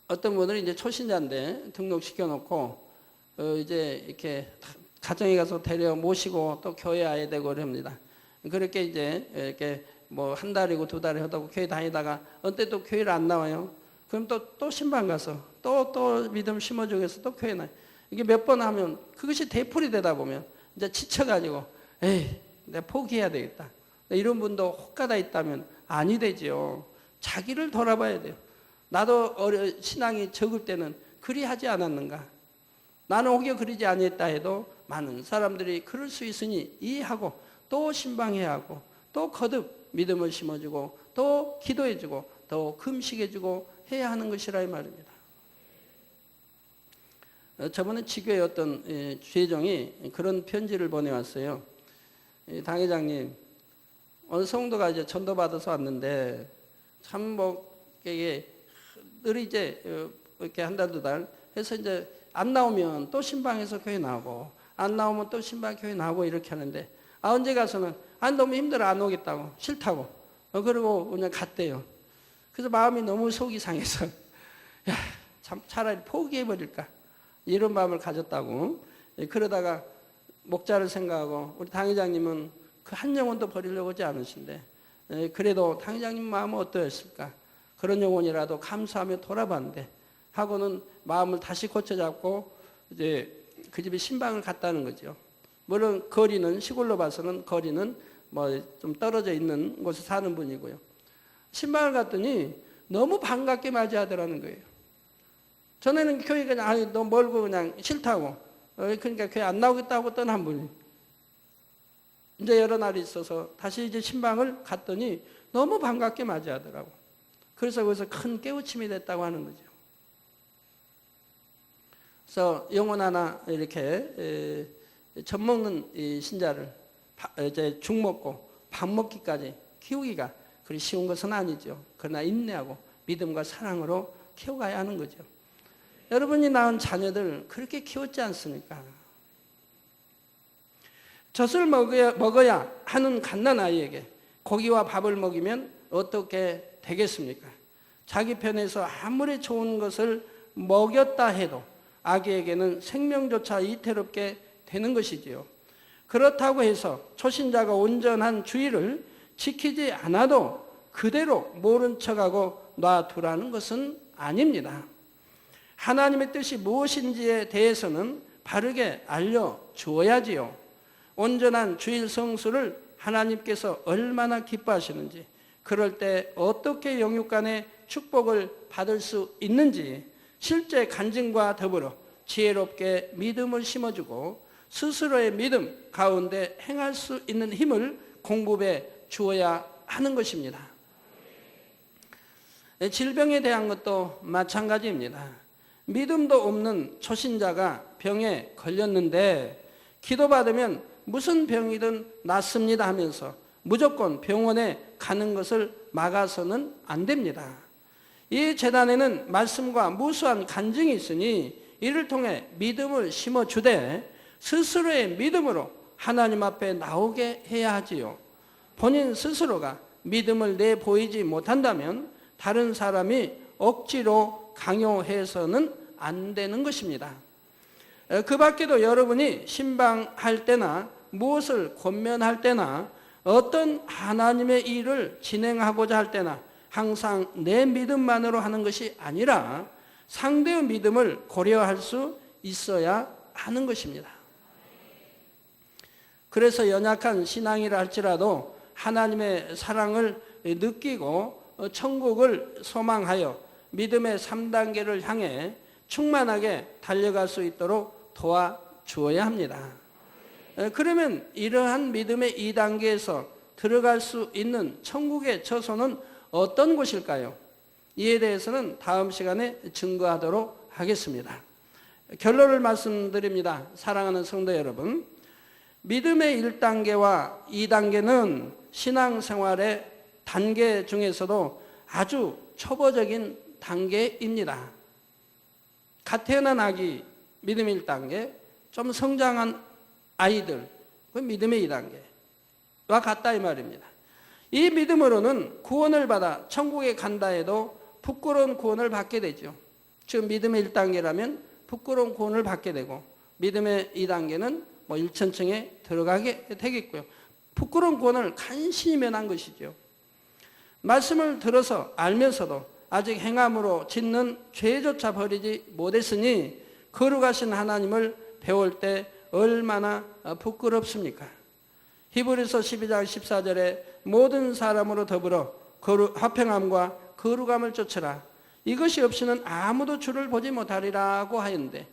어떤 분들이 이제 초신자인데 등록시켜 놓고 이제 이렇게 가정에 가서 데려 모시고 또 교회 와야 되고 그럽니다. 그렇게 이제 이렇게 뭐 한 달이고 두 달이 하다고 교회 다니다가 언제 또 교회를 안 나와요. 그럼 또 신방 가서 또 믿음 심어주기 위해서 또 교회 나요. 이게 몇 번 하면 그것이 되풀이 되다 보면 이제 지쳐가지고 에이 내가 포기해야 되겠다. 이런 분도 혹가다 있다면 아니 되지요. 자기를 돌아봐야 돼요. 나도 신앙이 적을 때는 그리 하지 않았는가. 나는 혹여 그러지 아니했다 해도 많은 사람들이 그럴 수 있으니 이해하고 또 신방해야 하고 또 거듭 믿음을 심어주고 또 기도해주고 또 금식해주고 해야 하는 것이라 이 말입니다. 저번에 지교의 어떤 주회종이 그런 편지를 보내왔어요. 당회장님, 어느 성도가 이제 전도받아서 왔는데 참 뭐 이게 늘 이제 이렇게 한 달 두 달 해서 이제 안 나오면 또 신방에서 교회 나오고 안 나오면 또 신방 교회 나오고 이렇게 하는데 언제 가서는 너무 힘들어 안 오겠다고 싫다고 그러고 그냥 갔대요. 그래서 마음이 너무 속이 상해서 야, 참 차라리 포기해버릴까 이런 마음을 가졌다고. 그러다가 목자를 생각하고 우리 당회장님은 그 한 영혼도 버리려고 하지 않으신데 그래도 당회장님 마음은 어떠했을까? 그런 영혼이라도 감사하며 돌아봤는데 하고는 마음을 다시 고쳐잡고 이제 그 집에 신방을 갔다는 거죠. 물론 거리는 시골로 봐서는 거리는 뭐 좀 떨어져 있는 곳에 사는 분이고요. 신방을 갔더니 너무 반갑게 맞이하더라는 거예요. 전에는 교회 그냥 너무 멀고 그냥 싫다고 그러니까 교회 안 나오겠다고 떠난 분이 이제 여러 날이 있어서 다시 이제 신방을 갔더니 너무 반갑게 맞이하더라고. 그래서 거기서 큰 깨우침이 됐다고 하는 거죠. 그래서 영혼 하나 이렇게 젖 먹는 이 신자를 이제 죽 먹고 밥 먹기까지 키우기가 그리 쉬운 것은 아니죠. 그러나 인내하고 믿음과 사랑으로 키워가야 하는 거죠. 여러분이 낳은 자녀들 그렇게 키웠지 않습니까? 젖을 먹어야 하는 갓난아이에게 고기와 밥을 먹이면 어떻게 되겠습니까? 자기 편에서 아무리 좋은 것을 먹였다 해도 아기에게는 생명조차 위태롭게 되는 것이지요. 그렇다고 해서 초신자가 온전한 주의를 지키지 않아도 그대로 모른 척하고 놔두라는 것은 아닙니다. 하나님의 뜻이 무엇인지에 대해서는 바르게 알려주어야지요. 온전한 주일 성수를 하나님께서 얼마나 기뻐하시는지, 그럴 때 어떻게 영육 간의 축복을 받을 수 있는지 실제 간증과 더불어 지혜롭게 믿음을 심어주고 스스로의 믿음 가운데 행할 수 있는 힘을 공급해 주어야 하는 것입니다. 질병에 대한 것도 마찬가지입니다. 믿음도 없는 초신자가 병에 걸렸는데 기도받으면 무슨 병이든 낫습니다 하면서 무조건 병원에 가는 것을 막아서는 안 됩니다. 이 재단에는 말씀과 무수한 간증이 있으니 이를 통해 믿음을 심어주되 스스로의 믿음으로 하나님 앞에 나오게 해야 하지요. 본인 스스로가 믿음을 내보이지 못한다면 다른 사람이 억지로 강요해서는 안 되는 것입니다. 그 밖에도 여러분이 신방할 때나 무엇을 권면할 때나 어떤 하나님의 일을 진행하고자 할 때나 항상 내 믿음만으로 하는 것이 아니라 상대의 믿음을 고려할 수 있어야 하는 것입니다. 그래서 연약한 신앙이라 할지라도 하나님의 사랑을 느끼고 천국을 소망하여 믿음의 3단계를 향해 충만하게 달려갈 수 있도록 도와주어야 합니다. 그러면 이러한 믿음의 2단계에서 들어갈 수 있는 천국의 처소는 어떤 곳일까요? 이에 대해서는 다음 시간에 증거하도록 하겠습니다. 결론을 말씀드립니다. 사랑하는 성도 여러분, 믿음의 1단계와 2단계는 신앙생활의 단계 중에서도 아주 초보적인 단계입니다. 갓 태어난 아기 믿음 1단계, 좀 성장한 아이들 그 믿음의 2단계와 같다 이 말입니다. 이 믿음으로는 구원을 받아 천국에 간다 해도 부끄러운 구원을 받게 되죠. 즉 믿음의 1단계라면 부끄러운 구원을 받게 되고 믿음의 2단계는 뭐 1천층에 들어가게 되겠고요. 부끄러운 구원을 간신히 면한 것이죠. 말씀을 들어서 알면서도 아직 행함으로 짓는 죄조차 버리지 못했으니 거룩하신 하나님을 배울 때 얼마나 부끄럽습니까? 히브리서 12장 14절에 모든 사람으로 더불어 화평함과 거룩함을 쫓으라. 이것이 없이는 아무도 주를 보지 못하리라고 하였는데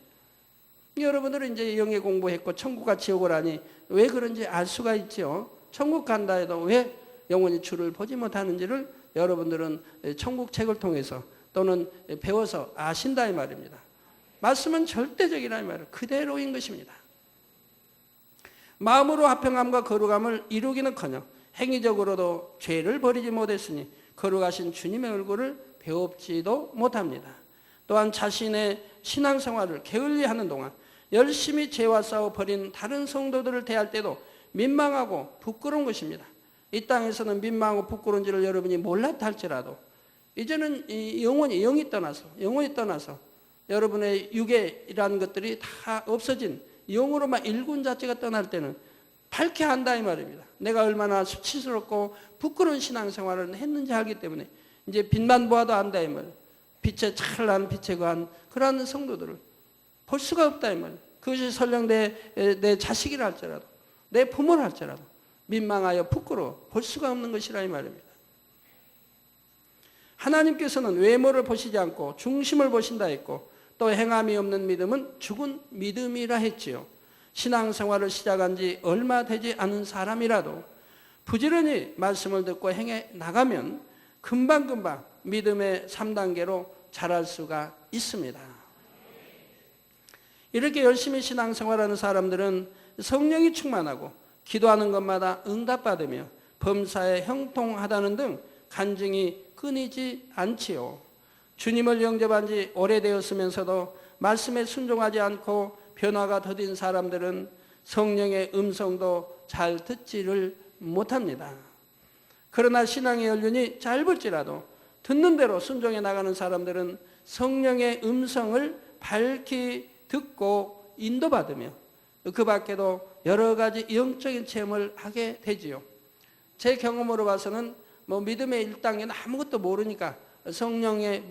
여러분들은 이제 영예 공부했고 천국과 지옥을 아니 왜 그런지 알 수가 있죠. 천국 간다 해도 왜 영원히 주를 보지 못하는지를 여러분들은 천국 책을 통해서 또는 배워서 아신다 이 말입니다. 말씀은 절대적이라 이 말은 그대로인 것입니다. 마음으로 화평함과 거룩함을 이루기는커녕 행위적으로도 죄를 버리지 못했으니 거룩하신 주님의 얼굴을 배웁지도 못합니다. 또한 자신의 신앙생활을 게을리하는 동안 열심히 죄와 싸워 버린 다른 성도들을 대할 때도 민망하고 부끄러운 것입니다. 이 땅에서는 민망하고 부끄러운지를 여러분이 몰랐다 할지라도 이제는 영원히 떠나서 여러분의 육에이라는 것들이 다 없어진 영으로만 일군 자체가 떠날 때는 밝게 한다 이 말입니다. 내가 얼마나 수치스럽고 부끄러운 신앙생활을 했는지 알기 때문에 이제 빛만 보아도 안다 이 말이에요. 빛에 찬란한 빛에 거한 그러한 성도들을 볼 수가 없다 이 말이에요. 그것이 설령 내 자식이라 할지라도 내 부모라 할지라도 민망하여 부끄러워 볼 수가 없는 것이라 이 말입니다. 하나님께서는 외모를 보시지 않고 중심을 보신다 했고 또 행함이 없는 믿음은 죽은 믿음이라 했지요. 신앙생활을 시작한 지 얼마 되지 않은 사람이라도 부지런히 말씀을 듣고 행해 나가면 금방금방 믿음의 3단계로 자랄 수가 있습니다. 이렇게 열심히 신앙생활하는 사람들은 성령이 충만하고 기도하는 것마다 응답받으며 범사에 형통하다는 등 간증이 끊이지 않지요. 주님을 영접한 지 오래되었으면서도 말씀에 순종하지 않고 변화가 더딘 사람들은 성령의 음성도 잘 듣지를 못합니다. 그러나 신앙의 연륜이 짧을지라도 듣는 대로 순종해 나가는 사람들은 성령의 음성을 밝히 듣고 인도받으며 그 밖에도 여러 가지 영적인 체험을 하게 되지요. 제 경험으로 봐서는 믿음의 1단계는 아무것도 모르니까 성령의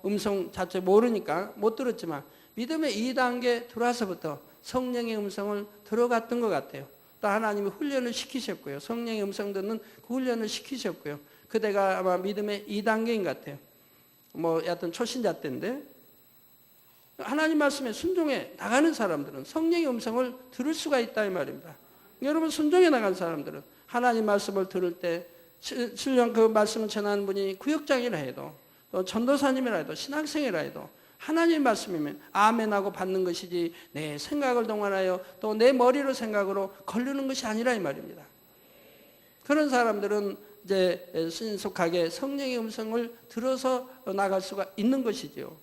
음성 자체 모르니까 못 들었지만 믿음의 2단계 들어와서부터 성령의 음성을 들어갔던 것 같아요. 또 하나님이 훈련을 시키셨고요. 성령의 음성 듣는 그 훈련을 시키셨고요. 그때가 아마 믿음의 2단계인 것 같아요. 여하튼 초신자 때인데 하나님 말씀에 순종해 나가는 사람들은 성령의 음성을 들을 수가 있다 이 말입니다. 여러분 순종해 나간 사람들은 하나님 말씀을 들을 때 실령 그 말씀을 전하는 분이 구역장이라 해도 또 전도사님이라 해도 신학생이라 해도 하나님 말씀이면 아멘하고 받는 것이지 내 생각을 동원하여 또 내 머리로 생각으로 걸르는 것이 아니라 이 말입니다. 그런 사람들은 이제 신속하게 성령의 음성을 들어서 나갈 수가 있는 것이지요.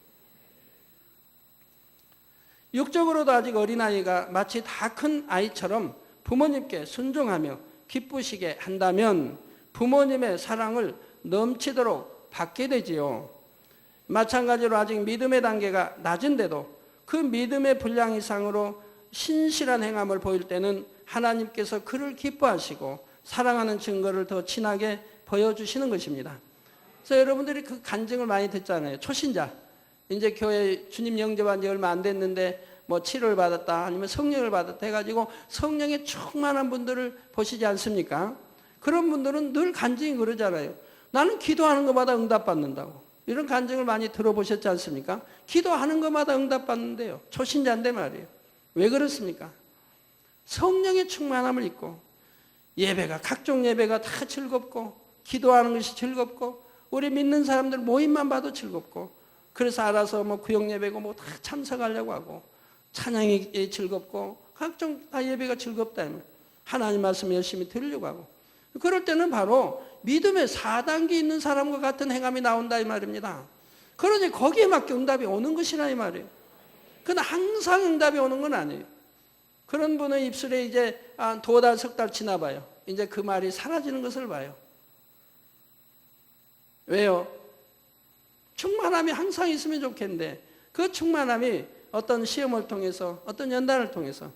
육적으로도 아직 어린아이가 마치 다 큰 아이처럼 부모님께 순종하며 기쁘시게 한다면 부모님의 사랑을 넘치도록 받게 되지요. 마찬가지로 아직 믿음의 단계가 낮은데도 그 믿음의 분량 이상으로 신실한 행함을 보일 때는 하나님께서 그를 기뻐하시고 사랑하는 증거를 더 진하게 보여주시는 것입니다. 그래서 여러분들이 그 간증을 많이 듣잖아요. 초신자, 이제 교회 주님 영접한 지 얼마 안 됐는데 치료를 받았다 아니면 성령을 받았다 해가지고 성령의 충만한 분들을 보시지 않습니까? 그런 분들은 늘 간증이 그러잖아요. 나는 기도하는 것마다 응답받는다고. 이런 간증을 많이 들어보셨지 않습니까? 기도하는 것마다 응답받는데요. 초신자인데 말이에요. 왜 그렇습니까? 성령의 충만함을 입고 예배가 각종 예배가 다 즐겁고 기도하는 것이 즐겁고 우리 믿는 사람들 모임만 봐도 즐겁고 그래서 알아서 구역 예배고 다 참석하려고 하고 찬양이 즐겁고 각종 다 예배가 즐겁다. 하나님 말씀 열심히 들으려고 하고 그럴 때는 바로 믿음의 4단계 있는 사람과 같은 행함이 나온다 이 말입니다. 그러니 거기에 맞게 응답이 오는 것이라 이 말이에요. 그러나 항상 응답이 오는 건 아니에요. 그런 분의 입술에 이제 2달, 3달 지나봐요. 이제 그 말이 사라지는 것을 봐요. 왜요? 충만함이 항상 있으면 좋겠는데 그 충만함이 어떤 시험을 통해서 어떤 연단을 통해서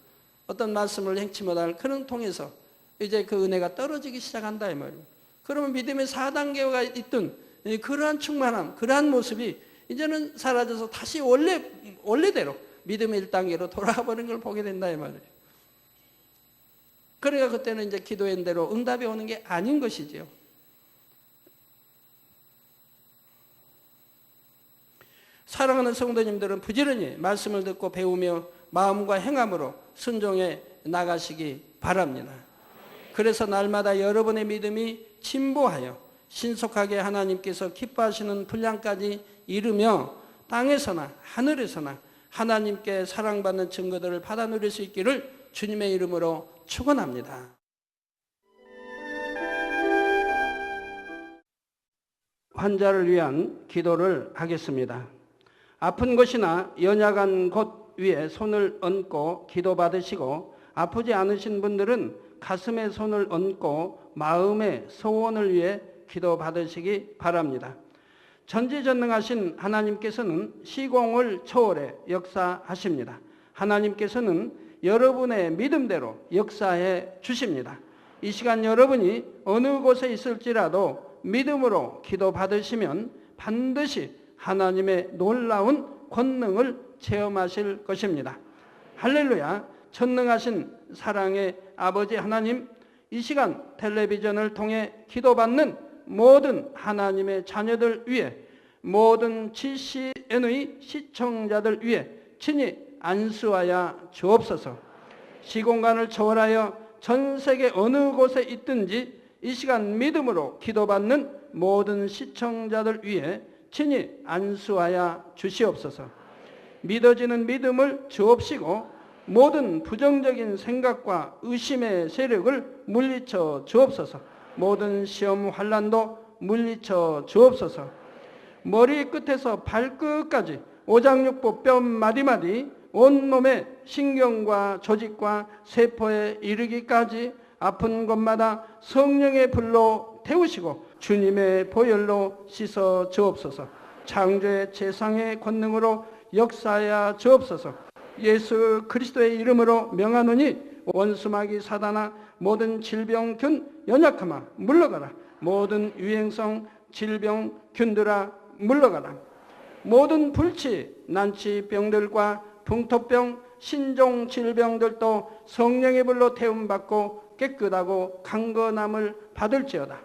어떤 말씀을 행치 못할 그런 통해서 이제 그 은혜가 떨어지기 시작한다 이 말이에요. 그러면 믿음의 4단계가 있던 그러한 충만함, 그러한 모습이 이제는 사라져서 다시 원래대로 믿음의 1단계로 돌아가 버린 걸 보게 된다 이 말이에요. 그러니까 그때는 이제 기도한 대로 응답이 오는 게 아닌 것이지요. 사랑하는 성도님들은 부지런히 말씀을 듣고 배우며 마음과 행함으로 순종해 나가시기 바랍니다. 그래서 날마다 여러분의 믿음이 진보하여 신속하게 하나님께서 기뻐하시는 분량까지 이르며 땅에서나 하늘에서나 하나님께 사랑받는 증거들을 받아 누릴 수 있기를 주님의 이름으로 축원합니다. 환자를 위한 기도를 하겠습니다. 아픈 곳이나 연약한 곳 위에 손을 얹고 기도받으시고 아프지 않으신 분들은 가슴에 손을 얹고 마음의 소원을 위해 기도받으시기 바랍니다. 전지전능하신 하나님께서는 시공을 초월해 역사하십니다. 하나님께서는 여러분의 믿음대로 역사해 주십니다. 이 시간 여러분이 어느 곳에 있을지라도 믿음으로 기도받으시면 반드시 하나님의 놀라운 권능을 체험하실 것입니다. 할렐루야. 전능하신 사랑의 아버지 하나님, 이 시간 텔레비전을 통해 기도받는 모든 하나님의 자녀들 위해, 모든 GCN의 시청자들 위해 친히 안수하여 주옵소서. 시공간을 초월하여 전 세계 어느 곳에 있든지 이 시간 믿음으로 기도받는 모든 시청자들 위해 친히 안수하여 주시옵소서. 믿어지는 믿음을 주옵시고 모든 부정적인 생각과 의심의 세력을 물리쳐 주옵소서. 모든 시험 환난도 물리쳐 주옵소서. 머리 끝에서 발끝까지 오장육부 뼈 마디마디 온몸의 신경과 조직과 세포에 이르기까지 아픈 곳마다 성령의 불로 태우시고 주님의 보혈로 씻어 주옵소서. 창조의 제상의 권능으로 역사하여 주옵소서. 예수 그리스도의 이름으로 명하노니 원수마귀 사단아 모든 질병균 연약함아 물러가라. 모든 유행성 질병균들아 물러가라. 모든 불치 난치병들과 풍토병 신종 질병들도 성령의 불로 태움받고 깨끗하고 강건함을 받을지어다.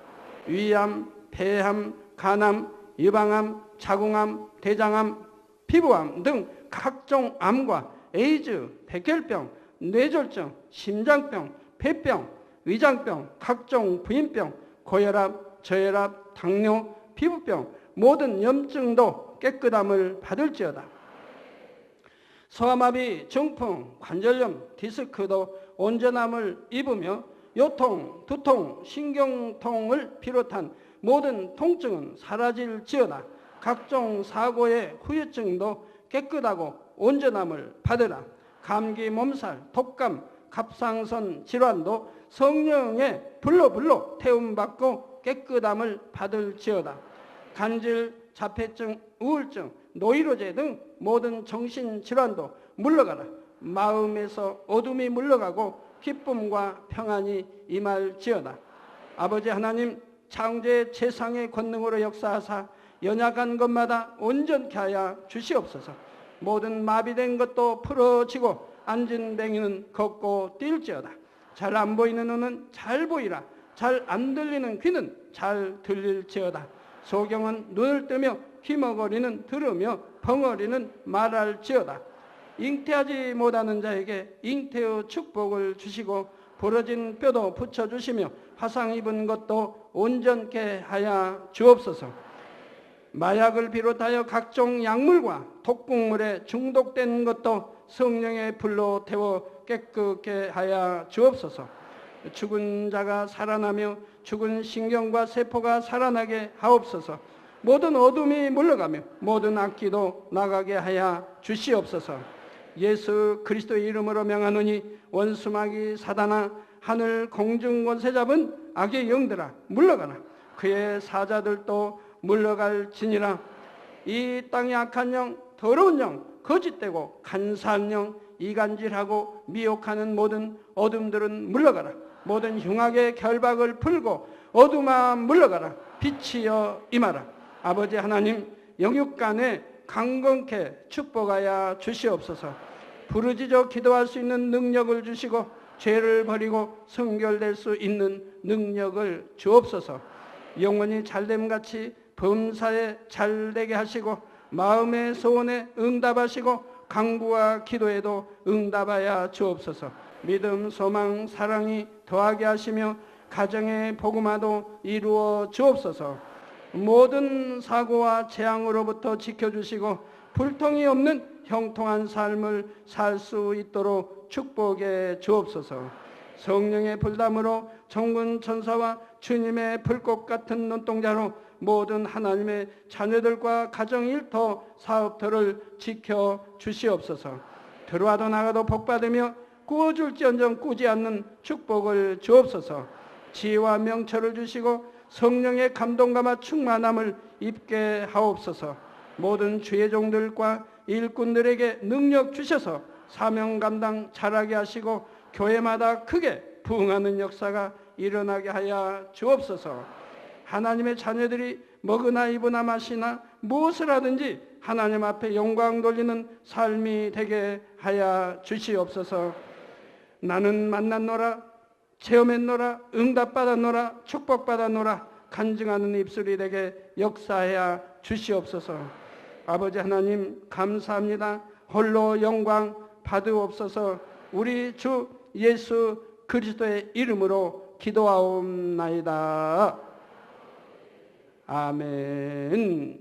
위암, 폐암, 간암, 유방암, 자궁암, 대장암, 피부암 등 각종 암과 에이즈, 백혈병, 뇌졸중, 심장병, 폐병, 위장병, 각종 부인병, 고혈압, 저혈압, 당뇨, 피부병, 모든 염증도 깨끗함을 받을지어다. 소아마비, 중풍, 관절염, 디스크도 온전함을 입으며 요통, 두통, 신경통을 비롯한 모든 통증은 사라질지어다. 각종 사고의 후유증도 깨끗하고 온전함을 받으라. 감기, 몸살, 독감, 갑상선 질환도 성령의 불로 태움받고 깨끗함을 받을지어다. 간질, 자폐증, 우울증, 노이로제 등 모든 정신질환도 물러가라. 마음에서 어둠이 물러가고 기쁨과 평안이 임할지어다. 아버지 하나님, 창조의 제상의 권능으로 역사하사 연약한 것마다 온전케 하여 주시옵소서. 모든 마비된 것도 풀어지고 앉은 뱅이는 걷고 뛸지어다. 잘 안 보이는 눈은 잘 보이라. 잘 안 들리는 귀는 잘 들릴지어다. 소경은 눈을 뜨며 귀머거리는 들으며 벙어리는 말할지어다. 잉태하지 못하는 자에게 잉태의 축복을 주시고 부러진 뼈도 붙여주시며 화상 입은 것도 온전케 하여 주옵소서. 마약을 비롯하여 각종 약물과 독극물에 중독된 것도 성령의 불로 태워 깨끗게 하여 주옵소서. 죽은 자가 살아나며 죽은 신경과 세포가 살아나게 하옵소서. 모든 어둠이 물러가며 모든 악기도 나가게 하여 주시옵소서. 예수 그리스도의 이름으로 명하노니 원수마귀 사단아 하늘 공중 권세 잡은 악의 영들아 물러가라. 그의 사자들도 물러갈지니라. 이 땅의 악한 영, 더러운 영, 거짓되고 간사한 영, 이간질하고 미혹하는 모든 어둠들은 물러가라. 모든 흉악의 결박을 풀고 어둠아 물러가라. 빛이여 임하라. 아버지 하나님, 영육간에 강건케 축복하여 주시옵소서. 부르짖어 기도할 수 있는 능력을 주시고 죄를 버리고 성결될 수 있는 능력을 주옵소서. 영원히 잘됨같이 범사에 잘되게 하시고 마음의 소원에 응답하시고 강구와 기도에도 응답하여 주옵소서. 믿음, 소망, 사랑이 더하게 하시며 가정의 복음화도 이루어 주옵소서. 모든 사고와 재앙으로부터 지켜주시고 불통이 없는 형통한 삶을 살 수 있도록 축복해 주옵소서. 성령의 불담으로 천군 천사와 주님의 불꽃 같은 눈동자로 모든 하나님의 자녀들과 가정 일터 사업터를 지켜 주시옵소서. 들어와도 나가도 복받으며 구워줄지언정 꾸지 않는 축복을 주옵소서. 지혜와 명철을 주시고 성령의 감동감화 충만함을 입게 하옵소서. 모든 주의 종들과 일꾼들에게 능력 주셔서 사명 감당 잘하게 하시고 교회마다 크게 부흥하는 역사가 일어나게 하여 주옵소서. 하나님의 자녀들이 먹으나 입으나 마시나 무엇을 하든지 하나님 앞에 영광 돌리는 삶이 되게 하여 주시옵소서. 나는 만났노라, 체험했노라, 응답받았노라, 축복받았노라 간증하는 입술이 되게 역사하여 주시옵소서. 아버지 하나님 감사합니다. 홀로 영광 받으옵소서. 우리 주 예수 그리스도의 이름으로 기도하옵나이다. 아멘.